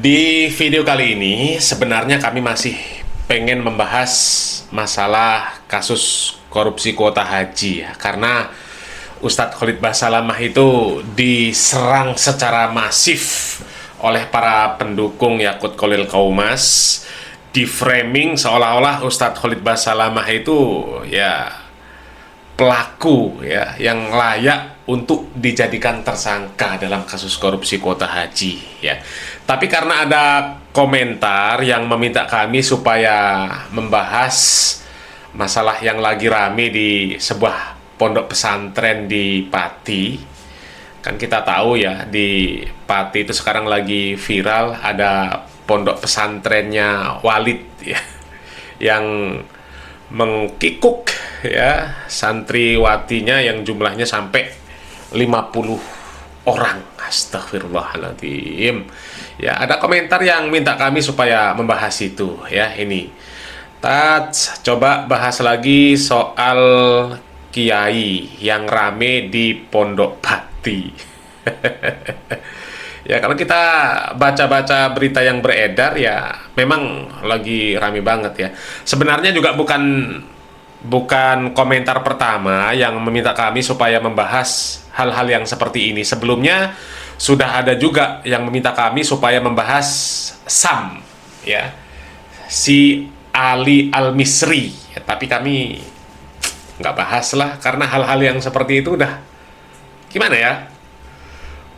Di video kali ini sebenarnya kami masih pengen membahas masalah kasus korupsi kuota haji ya. Karena Ustadz Khalid Basalamah itu diserang secara masif oleh para pendukung Yakut Kholil Kaumas, di framing seolah-olah Ustadz Khalid Basalamah itu ya pelaku ya yang layak untuk dijadikan tersangka dalam kasus korupsi kuota haji ya. Tapi karena ada komentar yang meminta kami supaya membahas masalah yang lagi rame di sebuah pondok pesantren di Pati. Kan kita tahu ya, di Pati itu sekarang lagi viral ada pondok pesantrennya Walid ya, yang mengkikuk ya santriwatinya yang jumlahnya sampai 50 orang. Astagfirullahaladzim. Ya, ada komentar yang minta kami supaya membahas itu ya. Ini Tats, coba bahas lagi soal kiai yang rame di Pondok Pati. Ya, kalau kita baca-baca berita yang beredar ya memang lagi rame banget ya. Sebenarnya juga bukan komentar pertama yang meminta kami supaya membahas hal-hal yang seperti ini. Sebelumnya sudah ada juga yang meminta kami supaya membahas Sam ya, si Ali Al-Misri ya, tapi kami nggak bahas lah karena hal-hal yang seperti itu udah gimana ya,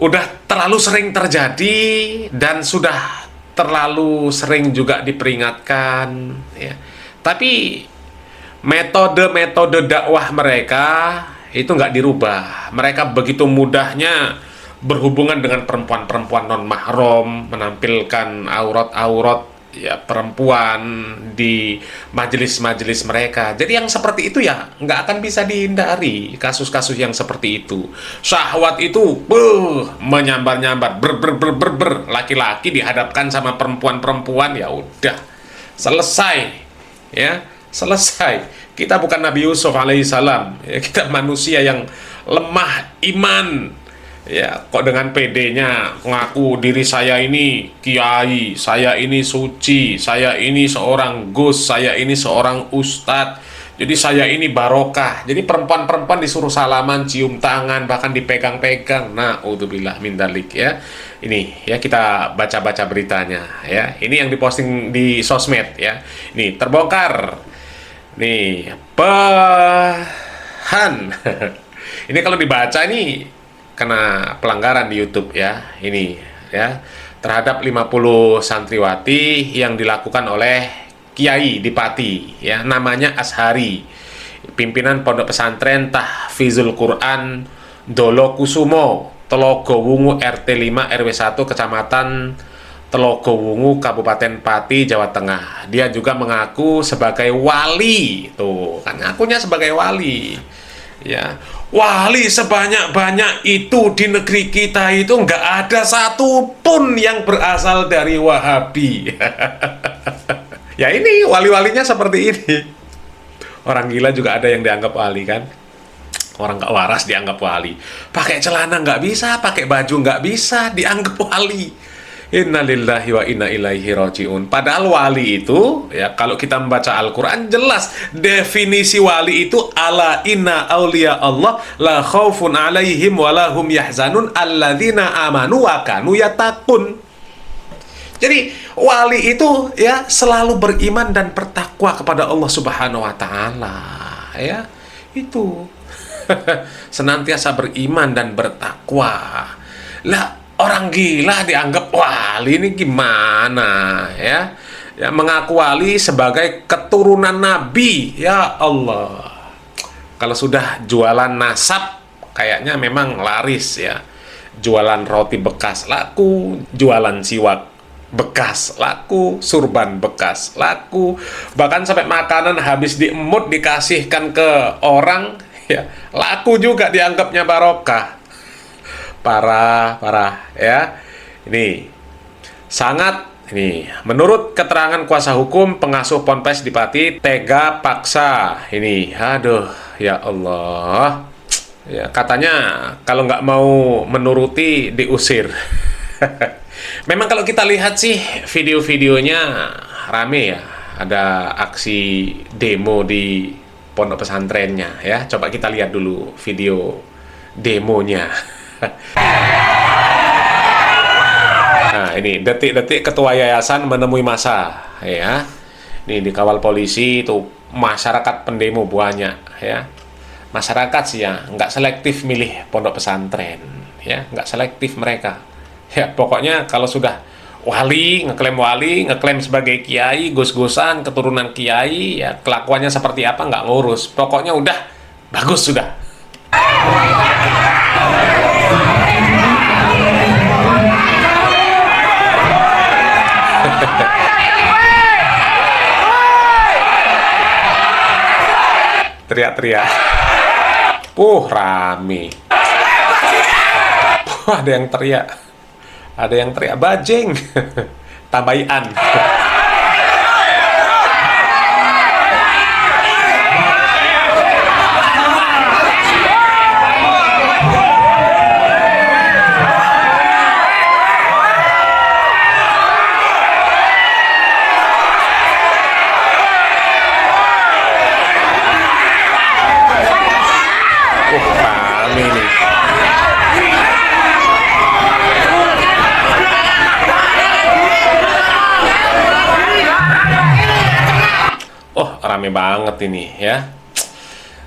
udah terlalu sering terjadi dan sudah terlalu sering juga diperingatkan ya. Tapi metode-metode dakwah mereka itu nggak dirubah. Mereka begitu mudahnya berhubungan dengan perempuan-perempuan non-mahram, menampilkan aurat-aurat ya perempuan di majelis-majelis mereka. Jadi yang seperti itu ya nggak akan bisa dihindari kasus-kasus yang seperti itu. Syahwat itu menyambar-nyambar, laki-laki dihadapkan sama perempuan-perempuan, ya udah selesai ya, selesai. Kita bukan Nabi Yusuf alaihissalam ya, kita manusia yang lemah iman ya, kok dengan PD-nya ngaku diri saya ini kiai, saya ini suci, saya ini seorang gus, saya ini seorang ustadz, jadi saya ini barokah. Jadi perempuan-perempuan disuruh salaman, cium tangan, bahkan dipegang-pegang. Na'udzubillah min dzalik ya. Ini ya, kita baca-baca beritanya ya. Ini yang diposting di sosmed ya. Ini terbongkar. Nih, ini kalau dibaca ini kena pelanggaran di YouTube ya. Ini ya, terhadap 50 santriwati yang dilakukan oleh kiai di Pati ya, namanya Ashari, pimpinan pondok pesantren Tahfizul Quran Dolokusumo, Telogowungu RT 5 RW 1 Kecamatan Telogowungu Kabupaten Pati, Jawa Tengah. Dia juga mengaku sebagai wali. Tuh, kan ngakunya sebagai wali. Ya, wali sebanyak-banyak itu di negeri kita itu nggak ada satupun yang berasal dari Wahabi. Ya ini wali-walinya seperti ini. Orang gila juga ada yang dianggap wali kan. Orang nggak waras dianggap wali. Pakai celana nggak bisa, pakai baju nggak bisa, dianggap wali. Innalillahi wa inna ilaihi raji'un. Padahal wali itu ya, kalau kita membaca Al-Quran jelas definisi wali itu, ala inna awliya Allah la khaufun alaihim wa lahum yahzanun alladzina amanu wa kanu yattaqun. Jadi wali itu ya selalu beriman dan bertakwa kepada Allah Subhanahu wa taala ya. Itu senantiasa beriman dan bertakwa. Lah, orang gila dianggap wali ini gimana ya? Ya, mengaku wali sebagai keturunan Nabi, ya Allah. Kalau sudah jualan nasab kayaknya memang laris ya. Jualan roti bekas laku, jualan siwak bekas laku, surban bekas laku, bahkan sampai makanan habis diemut dikasihkan ke orang ya, laku juga, dianggapnya barokah. Parah ya. Ini sangat, ini menurut keterangan kuasa hukum pengasuh Ponpes di Pati, tega paksa. Ini aduh ya Allah ya, katanya kalau nggak mau menuruti diusir. Memang kalau kita lihat sih video-videonya rame ya. Ada aksi demo di pondok pesantrennya ya. Coba kita lihat dulu video demonya. Nah, ini detik-detik ketua yayasan menemui massa ya. Ini dikawal polisi, tuh masyarakat pendemo banyak ya. Masyarakat sih ya, nggak selektif milih pondok pesantren ya, nggak selektif mereka. Ya, pokoknya kalau sudah ngeklaim sebagai kiai, gus-gusan, keturunan kiai, ya kelakuannya seperti apa nggak ngurus. Pokoknya udah bagus sudah. Teriak-teriak. Rame. Ada yang teriak. Ada yang teriak bajing. Tambaian. Rame nih. Rame banget ini ya.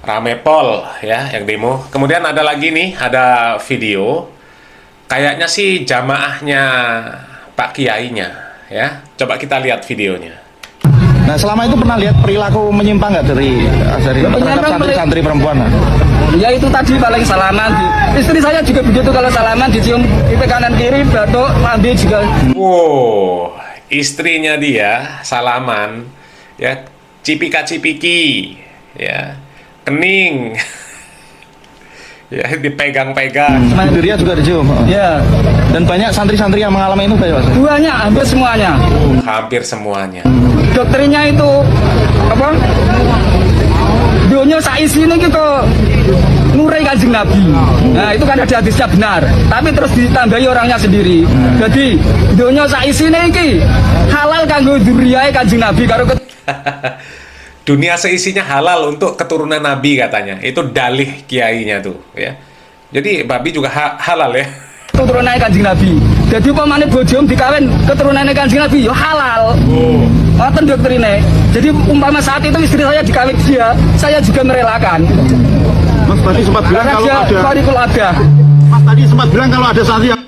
Rame pol ya yang demo. Kemudian ada lagi nih, ada video. Kayaknya sih jamaahnya Pak Kiainya ya. Coba kita lihat videonya. Nah, selama itu pernah lihat perilaku menyimpang nggak dari terhadap santri-santri perempuan? Ya itu tadi paling salaman. Istri saya juga begitu, kalau salaman dicium pipi kanan kiri, batuk, lambe juga. Wow, istrinya dia salaman ya, cipika-cipiki ya, kening. Ya, dipegang-pegang. Semuanya dirinya juga dicium. Ya. Dan banyak santri-santri yang mengalami itu Pak. Banyak, hampir semuanya. Hampir semuanya. Doktrinnya itu apa? Dunia saisi ini ke nurai Kanjeng Nabi. Nah, itu kan ada hadisnya benar. Tapi terus ditambahi orangnya sendiri. Jadi dunia saisi ini halal kanggo dzurriyahe Kanjeng Nabi karo Dunia seisinya halal untuk keturunan Nabi katanya. Itu dalih kiainya tuh ya. Jadi babi juga halal ya. Keturunan Kanjeng Nabi. Jadi pamane bojom dikawin keturunan Kanjeng Nabi ya halal. Ngoten doktrine. Jadi umpama saat itu istri saya dikawin dia, saya juga merelakan. Mas tadi sempat bilang kalau ada. Mas tadi sempat bilang kalau ada santri yang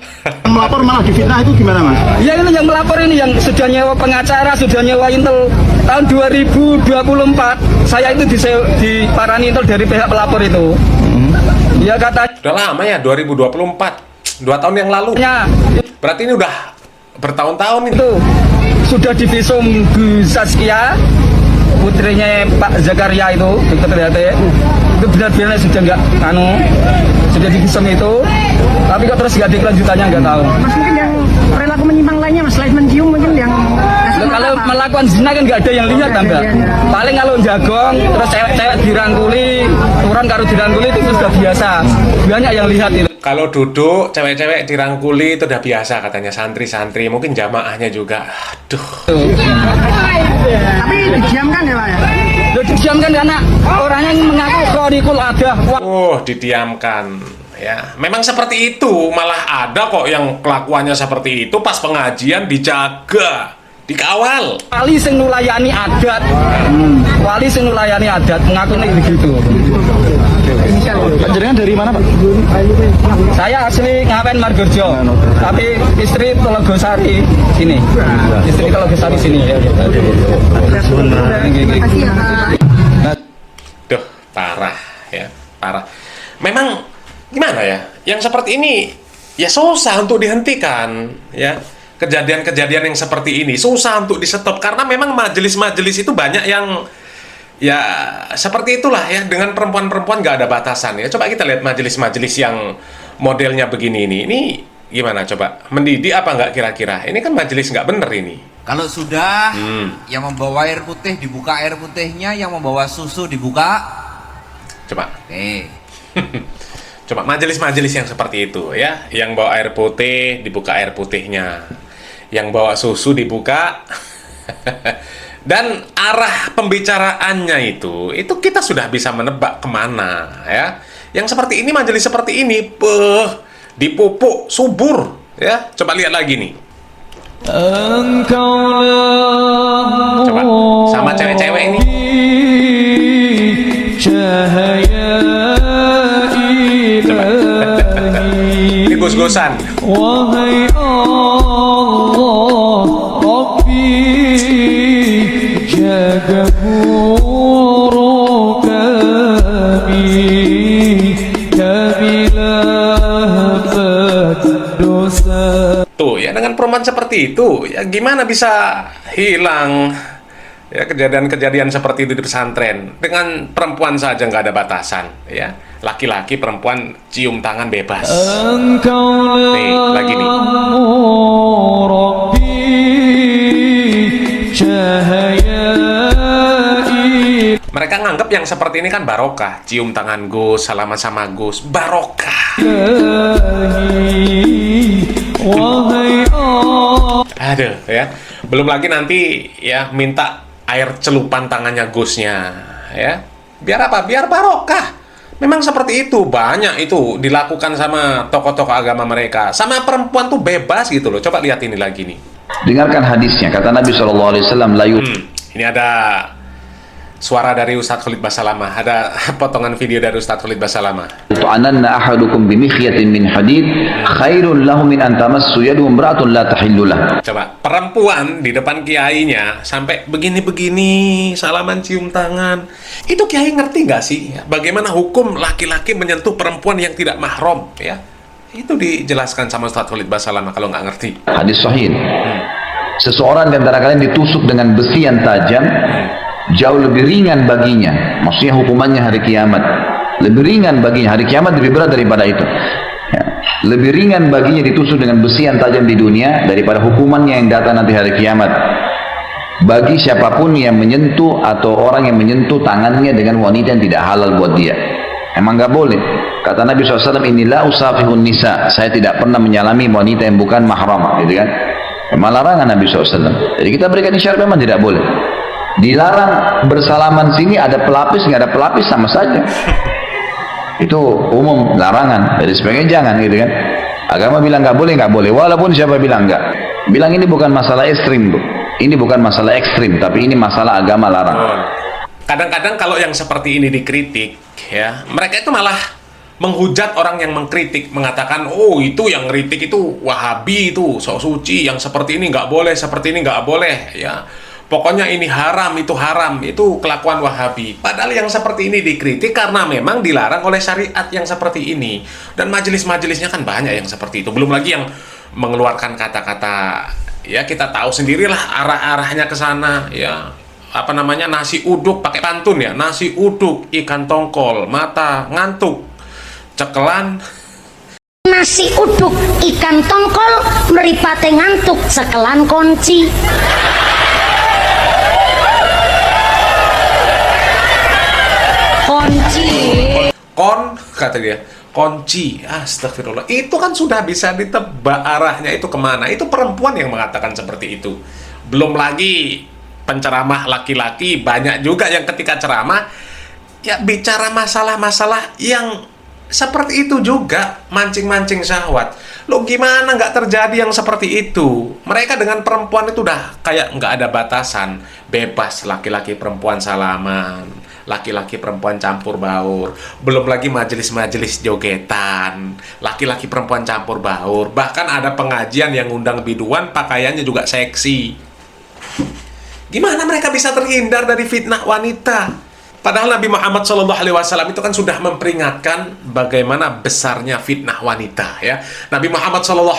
melapor malah difitnah, itu gimana Mas? Ya ini yang melapor ini yang sudah nyewa pengacara, sudah nyewa intel tahun 2024. Saya itu diparani intel dari pihak pelapor itu. Ya kata. Udah lama ya, 2024, 2 tahun yang lalu. Ya. Berarti ini udah bertahun-tahun ini. Itu sudah divisum Bu Saskia, putrinya Pak Zakaria itu, Dr. Triate. Itu benar-benar sudah sudah divisum itu. Tapi kok terus nggak ada kelanjutannya, nggak tahu. Mas, mungkin yang perilaku menyimpang lainnya Mas, selain mencium mungkin yang kalau melakukan zina kan nggak ada yang lihat tambah. Paling kalau jagong terus cewek-cewek dirangkuli, turun karo dirangkuli itu sudah biasa. Banyak yang lihat itu. Kalau duduk cewek-cewek dirangkuli itu udah biasa katanya santri-santri, mungkin jamaahnya juga. Aduh. tapi didiamkan ya Pak ya? Didiamkan karena orangnya mengaku khorikul adah. Didiamkan. Ya, memang seperti itu, malah ada kok yang kelakuannya seperti itu pas pengajian dijaga, dikawal. Wali sing nulayani adat, wali sing nulayani adat mengaku begitu. Panjenengan dari mana Pak? Saya asli Ngawen Margorejo, tapi istri Telogosari sini. Istri Telogosari sini. Duh, parah ya, parah. Memang gimana ya, yang seperti ini ya susah untuk dihentikan ya. Kejadian-kejadian yang seperti ini susah untuk di-stop karena memang majelis-majelis itu banyak yang ya seperti itulah ya, dengan perempuan-perempuan nggak ada batasan ya. Coba kita lihat majelis-majelis yang modelnya begini ini gimana coba, mendidik apa nggak kira-kira? Ini kan majelis nggak bener ini. Kalau sudah yang membawa air putih dibuka air putihnya, yang membawa susu dibuka. Coba. Oke. Coba majelis-majelis yang seperti itu ya, yang bawa air putih dibuka air putihnya, yang bawa susu dibuka, dan arah pembicaraannya itu kita sudah bisa menebak kemana ya. Yang seperti ini, majelis seperti ini, dipupuk subur ya. Coba lihat lagi nih. Coba sama cewek-cewek ini. Coba. Ini gos-gosan. Wahai Allah, Rabbi, jaga buruk kamilah dosa. Tuh ya, dengan perempuan seperti itu ya gimana bisa hilang ya kejadian-kejadian seperti itu di pesantren. Dengan perempuan saja nggak ada batasan ya, laki-laki perempuan cium tangan bebas. Nih lagi nih. Mereka nganggap yang seperti ini kan barokah, cium tangan Gus, salaman sama Gus, barokah. Aduh ya, belum lagi nanti ya minta air celupan tangannya Gusnya ya. Biar apa? Biar barokah. Memang seperti itu, banyak itu dilakukan sama tokoh-tokoh agama mereka. Sama perempuan tuh bebas gitu loh. Coba lihat ini lagi nih. Dengarkan hadisnya, kata Nabi SAW, Ini ada suara dari Ustadz Khalid Basalamah, ada potongan video dari Ustadz Khalid Basalamah. "Tu'ananna ahadukum bimikhyatin min hadid khairun lahu min an tamassu yadu imra'atun la tahillu lah." Coba, perempuan di depan kiainya sampai begini-begini, salaman cium tangan. Itu kiai ngerti nggak sih bagaimana hukum laki-laki menyentuh perempuan yang tidak mahram ya? Itu dijelaskan sama Ustadz Khalid Basalamah kalau nggak ngerti. Hadis sahih. Seseorang di antara kalian ditusuk dengan besi yang tajam, jauh lebih ringan baginya, maksudnya hukumannya hari kiamat lebih ringan baginya. Hari kiamat lebih berat daripada itu ya. Lebih ringan baginya ditusuk dengan besi yang tajam di dunia daripada hukumannya yang datang nanti hari kiamat bagi siapapun yang menyentuh atau orang yang menyentuh tangannya dengan wanita yang tidak halal buat dia. Emang nggak boleh. Kata Nabi SAW, "Inilah usafihun nisa." Saya tidak pernah menyalami wanita yang bukan mahram, gitu kan. Memang larangan Nabi SAW. Jadi kita berikan isyarat memang tidak boleh. Dilarang bersalaman sini, ada pelapis nggak ada pelapis sama saja. Itu umum larangan. Jadi sebaiknya jangan, gitu kan. Agama bilang nggak boleh, walaupun siapa bilang nggak. Bilang ini bukan masalah ekstrim, Bu. Ini bukan masalah ekstrim, tapi ini masalah agama larang. Kadang-kadang kalau yang seperti ini dikritik ya, mereka itu malah menghujat orang yang mengkritik, mengatakan, oh itu yang kritik itu Wahabi, itu sok suci, yang seperti ini nggak boleh, seperti ini nggak boleh ya. Pokoknya ini haram, itu kelakuan Wahabi. Padahal yang seperti ini dikritik karena memang dilarang oleh syariat yang seperti ini. Dan majelis-majelisnya kan banyak yang seperti itu. Belum lagi yang mengeluarkan kata-kata, ya kita tahu sendirilah arah-arahnya ke sana, ya. Apa namanya, nasi uduk pakai pantun ya. Nasi uduk, ikan tongkol, mata ngantuk, cekelan. Nasi uduk, ikan tongkol, meripate ngantuk, cekelan kunci. Kata dia, kunci. Astagfirullah. Itu kan sudah bisa ditebak arahnya itu kemana. Itu perempuan yang mengatakan seperti itu. Belum lagi penceramah laki-laki, banyak juga yang ketika ceramah ya bicara masalah-masalah yang seperti itu juga, mancing-mancing syahwat. Lo gimana nggak terjadi yang seperti itu? Mereka dengan perempuan itu udah kayak nggak ada batasan, bebas, laki-laki perempuan salaman, laki-laki perempuan campur baur. Belum lagi majelis-majelis jogetan, laki-laki perempuan campur baur. Bahkan ada pengajian yang ngundang biduan, pakaiannya juga seksi. Gimana mereka bisa terhindar dari fitnah wanita? Padahal Nabi Muhammad SAW itu kan sudah memperingatkan bagaimana besarnya fitnah wanita ya. Nabi Muhammad SAW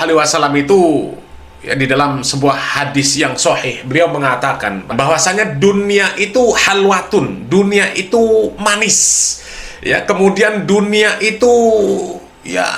itu ya, di dalam sebuah hadis yang sahih, beliau mengatakan bahwasanya dunia itu halwatun, dunia itu manis ya, kemudian dunia itu ya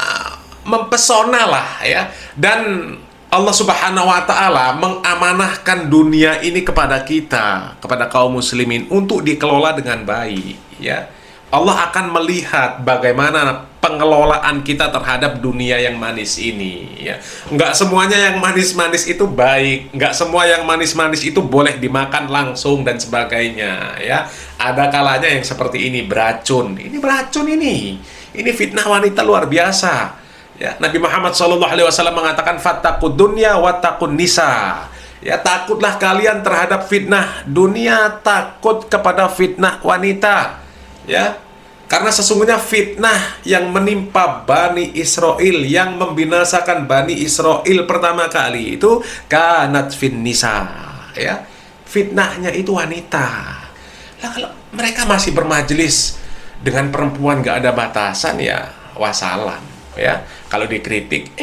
mempesona lah ya, dan Allah Subhanahu wa Ta'ala mengamanahkan dunia ini kepada kita, kepada kaum muslimin untuk dikelola dengan baik ya. Allah akan melihat bagaimana pengelolaan kita terhadap dunia yang manis ini, ya. Nggak semuanya yang manis-manis itu baik, nggak semua yang manis-manis itu boleh dimakan langsung dan sebagainya, ya. Ada kalanya yang seperti ini, beracun. Ini beracun ini. Ini fitnah wanita luar biasa. Ya, Nabi Muhammad SAW mengatakan fattaqud dunya wattaqun nisa. Ya, takutlah kalian terhadap fitnah dunia, takut kepada fitnah wanita. Ya, karena sesungguhnya fitnah yang menimpa Bani Israel, yang membinasakan Bani Israel pertama kali itu kanat fin nisa, ya. Fitnahnya itu wanita. Lah kalau mereka masih bermajelis dengan perempuan gak ada batasan, ya wassalam, ya. Kalau dikritik,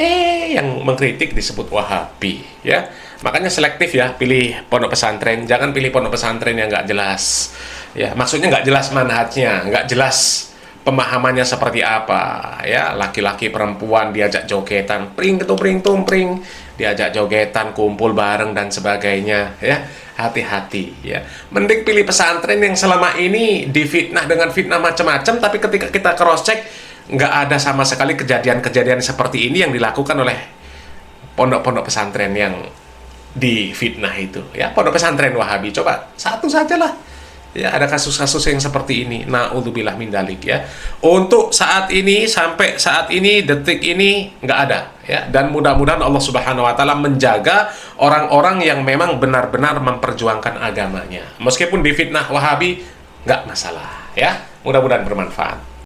yang mengkritik disebut Wahabi, ya. Makanya selektif ya, pilih pondok pesantren, jangan pilih pondok pesantren yang nggak jelas. Ya, maksudnya nggak jelas manhajnya, nggak jelas pemahamannya seperti apa. Ya, laki-laki perempuan diajak jogetan, pring ketupring tumpring, diajak jogetan, kumpul bareng dan sebagainya. Ya, hati-hati. Ya, mending pilih pesantren yang selama ini difitnah dengan fitnah macam-macam, tapi ketika kita cross check nggak ada sama sekali kejadian-kejadian seperti ini yang dilakukan oleh pondok-pondok pesantren yang difitnah itu. Ya, pondok pesantren Wahabi, coba satu sajalah. Ya, ada kasus-kasus yang seperti ini. Na'udzubillah min dzalik, ya. Untuk saat ini, sampai saat ini, detik ini nggak ada, ya. Dan mudah-mudahan Allah Subhanahu wa taala menjaga orang-orang yang memang benar-benar memperjuangkan agamanya. Meskipun difitnah Wahabi nggak masalah, ya. Mudah-mudahan bermanfaat.